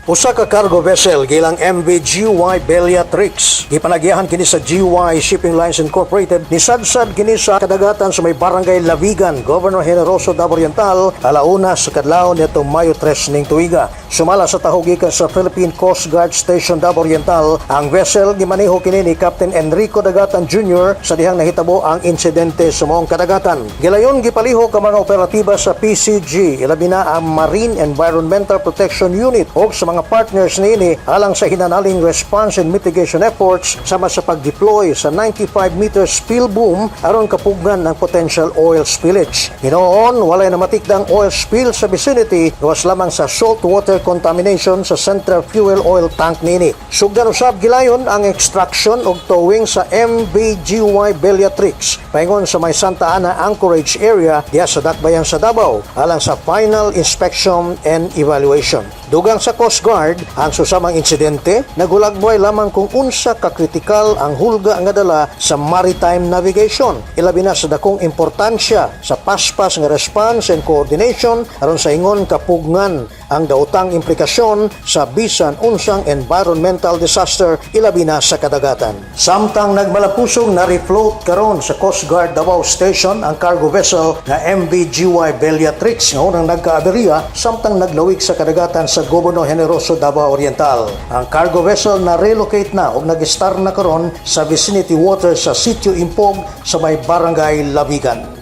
Usa ka cargo vessel gilang MV GY Bellatrix. Gipanagyahan kini sa GY Shipping Lines Incorporated. Misadsad kini sa kadagatan sa may Barangay Lavigan, Governor Generoso, Davao Oriental, alauna sa kadlawon nitong Mayo 3 ning tuiga. Sumala sa tahog gikan sa Philippine Coast Guard Station Davao Oriental. Ang vessel gimaneho kini ni Captain Enrico Dagatan Jr. sa dihang nahitabo ang insidente sa moong kadagatan. Gilayon gipaliho ka mga operatiba sa PCG, ilabi na ang Marine Environmental Protection Unit o sa mga partners niini alang sa hinanaling response and mitigation efforts sama sa pag-deploy sa 95 meter spill boom aron kapugnan ng potential oil spillage. Hinoon, walay namatikdang oil spill sa vicinity gawas lamang sa salt water contamination sa central fuel oil tank niini. Sugdan usab gilayon ang extraction og towing sa MV-GY Bellatrix paingon sa may Santa Ana Anchorage area diha sa Dakbayan sa Davao alang sa final inspection and evaluation. Dugang sa Coast Guard, ang susamang insidente nagulagboy lamang kung unsa ka kritikal ang hulga nga dala sa maritime navigation. Ilabi na sa dakong importansya sa paspas nga response and coordination aron sa ingon kapugngan ang daotang implikasyon sa bisan unsang environmental disaster ilabi na sa kadagatan. Samtang nagmalapusong na refloat karon sa Coast Guard Davao Station ang cargo vessel na MV-GY Bellatrix nga unang nagkaaberiya samtang naglawig sa kadagatan sa Governor Generoso, Davao Oriental. Ang cargo vessel na relocate na o nag-star na karon sa vicinity water sa Sitio Impog sa may Barangay Lavigan.